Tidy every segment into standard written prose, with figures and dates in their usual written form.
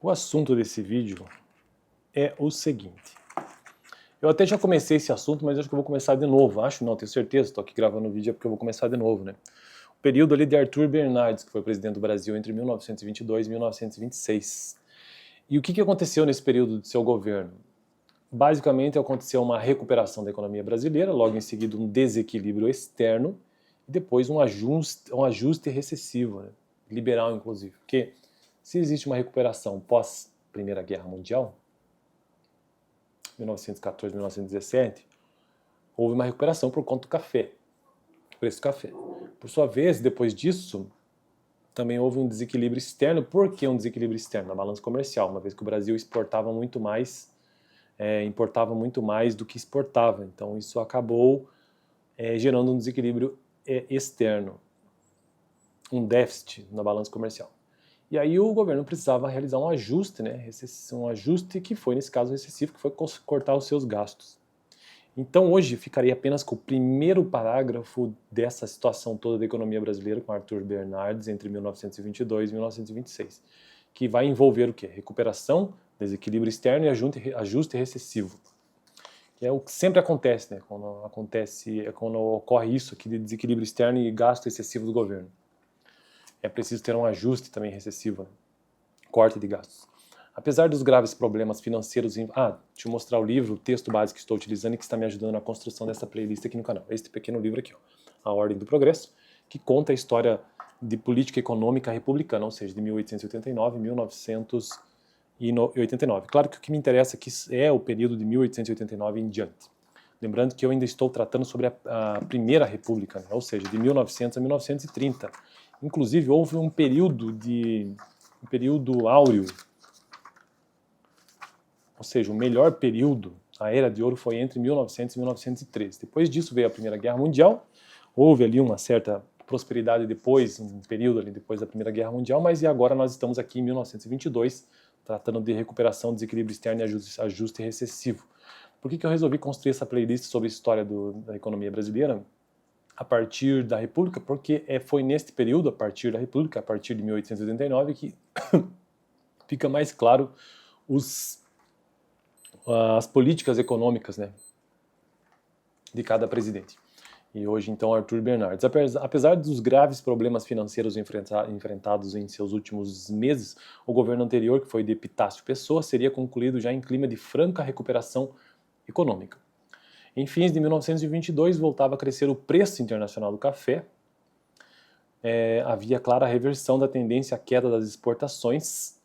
O assunto desse vídeo é o seguinte. Eu até já comecei esse assunto, mas acho que eu vou começar de novo. Acho não, tenho certeza, estou aqui gravando o vídeo é porque eu vou começar de novo, né? O período ali de Arthur Bernardes, que foi presidente do Brasil entre 1922 e 1926. E o que aconteceu nesse período de seu governo? Basicamente aconteceu uma recuperação da economia brasileira, logo em seguida um desequilíbrio externo e depois um ajuste recessivo, né? Liberal inclusive. Porque se existe uma recuperação pós Primeira Guerra Mundial, 1914, 1917, houve uma recuperação por conta do café, do preço do café. Por sua vez, depois disso, também houve um desequilíbrio externo. Por que um desequilíbrio externo? Na balança comercial, uma vez que o Brasil exportava muito mais, importava muito mais do que exportava. Então isso acabou gerando um desequilíbrio externo, um déficit na balança comercial. E aí o governo precisava realizar um ajuste, né? Um ajuste que foi, nesse caso, excessivo, que foi cortar os seus gastos. Então hoje ficaria apenas com o primeiro parágrafo dessa situação toda da economia brasileira, com Arthur Bernardes, entre 1922 e 1926, que vai envolver o quê? Recuperação, desequilíbrio externo e ajuste recessivo. Que é o que sempre acontece, né? Quando ocorre isso aqui de desequilíbrio externo e gasto excessivo do governo. É preciso ter um ajuste também recessivo, né? Corte de gastos. Apesar dos graves problemas financeiros... deixa eu mostrar o livro, o texto básico que estou utilizando e que está me ajudando na construção dessa playlist aqui no canal. Este pequeno livro aqui, ó, A Ordem do Progresso, que conta a história de política econômica republicana, ou seja, de 1889 a 1989. Claro que o que me interessa aqui é o período de 1889 em diante. Lembrando que eu ainda estou tratando sobre a Primeira República, né? Ou seja, de 1900 a 1930. Inclusive, houve um período áureo, ou seja, o melhor período, a Era de Ouro, foi entre 1900 e 1913. Depois disso veio a Primeira Guerra Mundial, houve ali uma certa prosperidade depois, um período ali depois da Primeira Guerra Mundial, mas e agora nós estamos aqui em 1922, tratando de recuperação, desequilíbrio externo e ajuste recessivo. Por que eu resolvi construir essa playlist sobre a história da economia brasileira a partir da República? Porque foi neste período, a partir da República, a partir de 1889, que fica mais claro as políticas econômicas, né, de cada presidente. E hoje, então, Arthur Bernardes. Apesar dos graves problemas financeiros enfrentados em seus últimos meses, o governo anterior, que foi de Epitácio Pessoa, seria concluído já em clima de franca recuperação econômica. Em fins de 1922, voltava a crescer o preço internacional do café. Havia clara reversão da tendência à queda das exportações.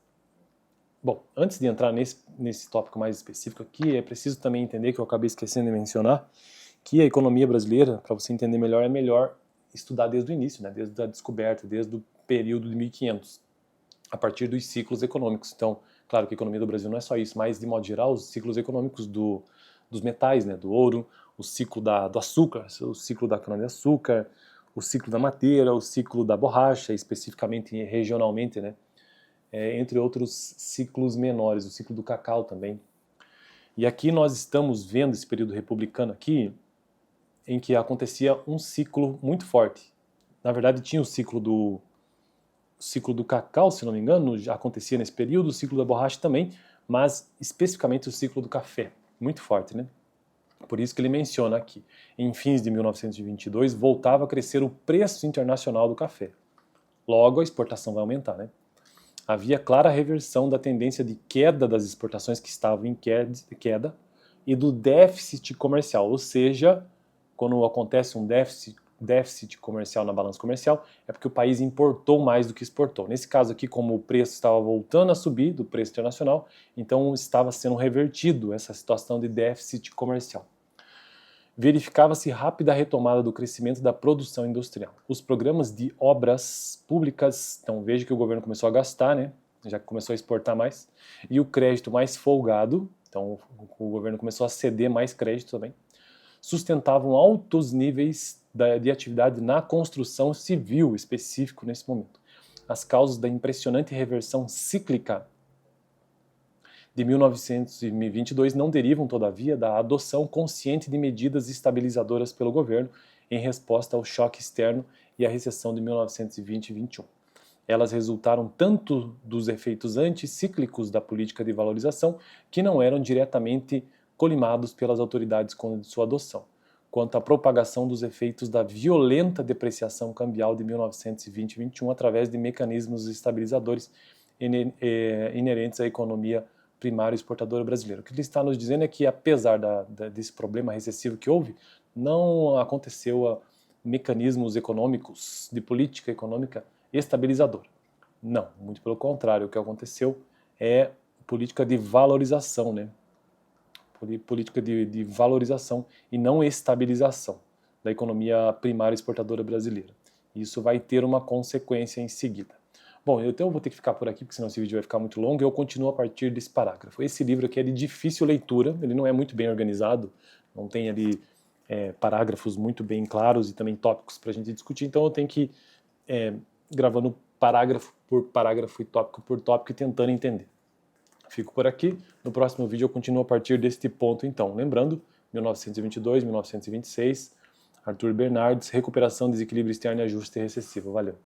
Bom, antes de entrar nesse tópico mais específico aqui, é preciso também entender, que eu acabei esquecendo de mencionar, que a economia brasileira, para você entender melhor, é melhor estudar desde o início, né? Desde a descoberta, desde o período de 1500, a partir dos ciclos econômicos. Então, claro que a economia do Brasil não é só isso, mas, de modo geral, os ciclos econômicos dos metais, né? Do ouro, o ciclo do açúcar, o ciclo da cana-de-açúcar, o ciclo da madeira, o ciclo da borracha, especificamente regionalmente, né? Entre outros ciclos menores, o ciclo do cacau também. E aqui nós estamos vendo esse período republicano aqui, em que acontecia um ciclo muito forte. Na verdade, tinha o ciclo do cacau, se não me engano, já acontecia nesse período, o ciclo da borracha também, mas especificamente o ciclo do café, muito forte, né? Por isso que ele menciona aqui, em fins de 1922, voltava a crescer o preço internacional do café. Logo, a exportação vai aumentar, né? Havia clara reversão da tendência de queda das exportações, que estavam em queda, e do déficit comercial, ou seja, quando acontece um déficit comercial na balança comercial, é porque o país importou mais do que exportou. Nesse caso aqui, como o preço estava voltando a subir, do preço internacional, então estava sendo revertido essa situação de déficit comercial. Verificava-se rápida retomada do crescimento da produção industrial. Os programas de obras públicas, então veja que o governo começou a gastar, né? Já começou a exportar mais, e o crédito mais folgado, então o governo começou a ceder mais crédito também, sustentavam altos níveis de atividade na construção civil, específico nesse momento. As causas da impressionante reversão cíclica de 1922 não derivam, todavia, da adoção consciente de medidas estabilizadoras pelo governo em resposta ao choque externo e à recessão de 1920 e 21. elas resultaram tanto dos efeitos anticíclicos da política de valorização, que não eram diretamente colimados pelas autoridades quando de sua adoção, quanto à propagação dos efeitos da violenta depreciação cambial de 1920 e 21 através de mecanismos estabilizadores inerentes à economia primária exportadora brasileira. O que ele está nos dizendo é que, apesar desse problema recessivo que houve, não aconteceu mecanismos econômicos, de política econômica estabilizadora. Não, muito pelo contrário, o que aconteceu é política de valorização, né? Política de valorização e não estabilização da economia primária exportadora brasileira. Isso vai ter uma consequência em seguida. Bom, então eu vou ter que ficar por aqui, porque senão esse vídeo vai ficar muito longo, e eu continuo a partir desse parágrafo. Esse livro aqui é de difícil leitura, ele não é muito bem organizado, não tem ali parágrafos muito bem claros e também tópicos para a gente discutir, então eu tenho que ir gravando parágrafo e tópico por tópico e tentando entender. Fico por aqui, no próximo vídeo eu continuo a partir deste ponto então. Lembrando, 1922, 1926, Arthur Bernardes, recuperação, desequilíbrio externo e ajuste recessivo. Valeu!